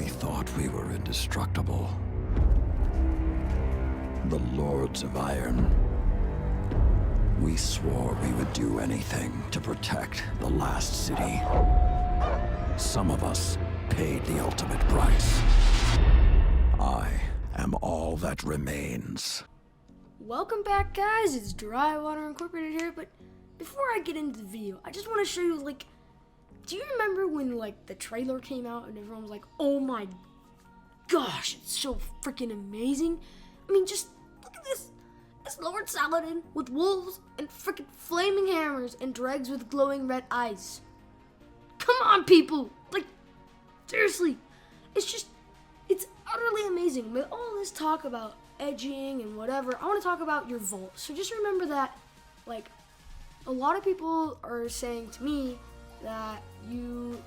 We thought we were indestructible. The Lords of Iron. We swore we would do anything to protect the last city. Some of us paid the ultimate price. I am all that remains. Welcome back, guys. It's Dry Water Incorporated here, but before I get into the video, I just want to show you, do you remember when, the trailer came out and everyone was like, oh my gosh, it's so freaking amazing? I mean, just look at this. It's Lord Saladin with wolves and freaking flaming hammers and dregs with glowing red eyes. Come on, people. Seriously. It's utterly amazing. With all this talk about edging and whatever, I want to talk about your vault. So just remember that, a lot of people are saying to me that you,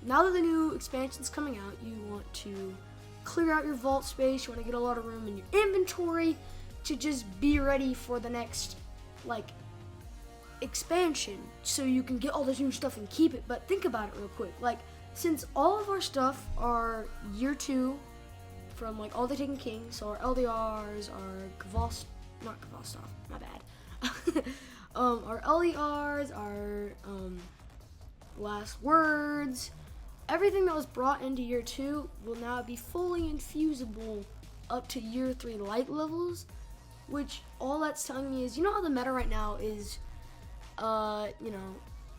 now that the new expansion's coming out, you want to clear out your vault space, you want to get a lot of room in your inventory to just be ready for the next, expansion, so you can get all this new stuff and keep it. But think about it real quick. Since all of our stuff are year 2 from, all the Taken Kings, so our LDRs, our not Khvostof, my bad. Our LDRs, our, last words, everything that was brought into year 2 will now be fully infusible up to year 3 light levels, which all that's telling me is, you know how the meta right now is,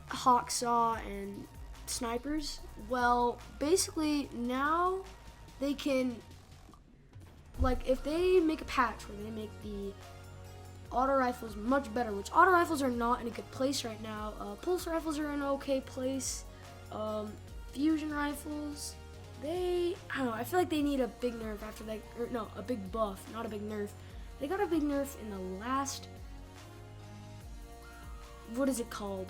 Hawksaw and snipers? Well, basically now they can, if they make a patch where they make the auto rifles much better, which auto rifles are not in a good place right now. Pulse rifles are in an okay place. Fusion rifles, I don't know, I feel like they need a big nerf after a big buff, not a big nerf. They got a big nerf in the last, what is it called?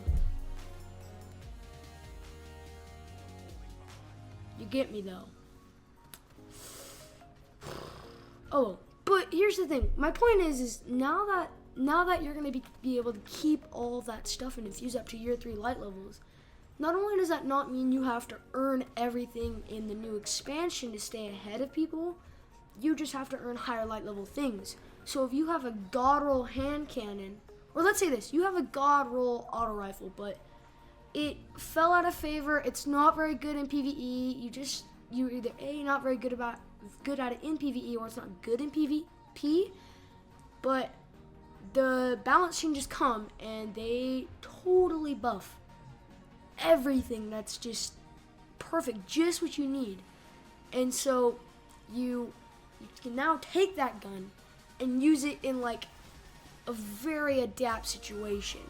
You get me though. Oh, but here's the thing. My point is now that you're gonna be able to keep all that stuff and infuse up to year 3 light levels, not only does that not mean you have to earn everything in the new expansion to stay ahead of people, you just have to earn higher light level things. So if you have a god roll hand cannon, or let's say this, you have a god roll auto rifle, but it fell out of favor, it's not very good in PvE, you're either A, not very good at it in PvE, or it's not good in PvP, but the balance changes come and they totally buff everything. That's just perfect, just what you need. And so you can now take that gun and use it in a very adapt situation.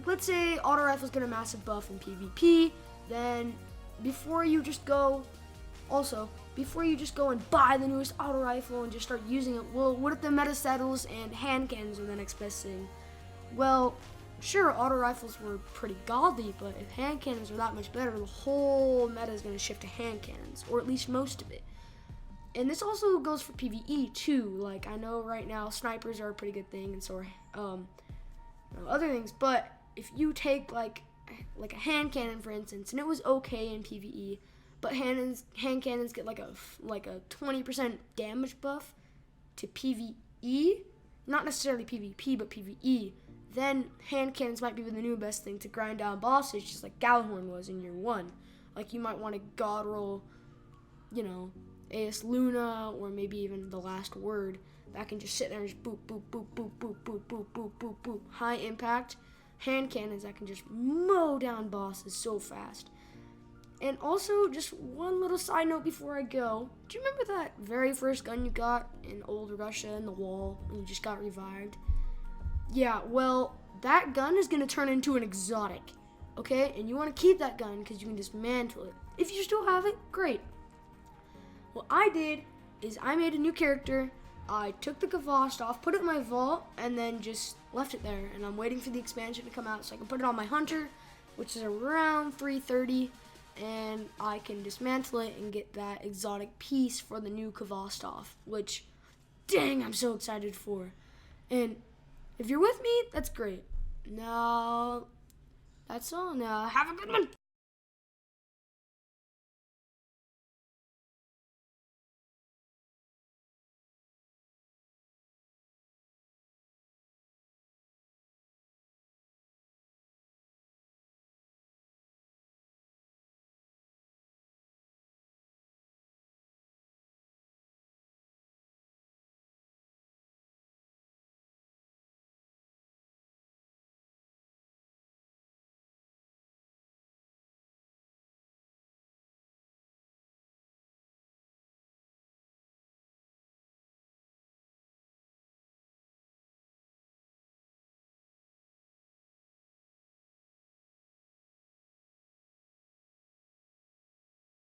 Let's say auto rifles get a massive buff in PvP, then before you just go and buy the newest auto rifle and just start using it, well, what if the meta settles and hand cannons are the next best thing? Well, sure, auto rifles were pretty godly, but if hand cannons are that much better, the whole meta is going to shift to hand cannons, or at least most of it. And this also goes for PvE too. I know right now snipers are a pretty good thing, and so are other things, but if you take like a hand cannon, for instance, and it was okay in PvE, but hand cannons get like a 20% damage buff to PvE, not necessarily PvP, but PvE, then hand cannons might be the new best thing to grind down bosses, just like Gallahorn was in year 1. You might want to god roll, AS Luna, or maybe even the last word, that can just sit there and just boop, boop, boop, boop, boop, boop, boop, boop, boop, boop. High impact hand cannons that can just mow down bosses so fast. And also, just one little side note before I go, do you remember that very first gun you got in old Russia in the wall when you just got revived? Yeah, well, that gun is going to turn into an exotic, okay? And you want to keep that gun because you can dismantle it. If you still have it, great. What I did is I made a new character. I took the Khvostof, put it in my vault, and then just left it there. And I'm waiting for the expansion to come out so I can put it on my hunter, which is around 330, and I can dismantle it and get that exotic piece for the new Khvostof, which, dang, I'm so excited for. And if you're with me, that's great. Now, that's all. Now, have a good one.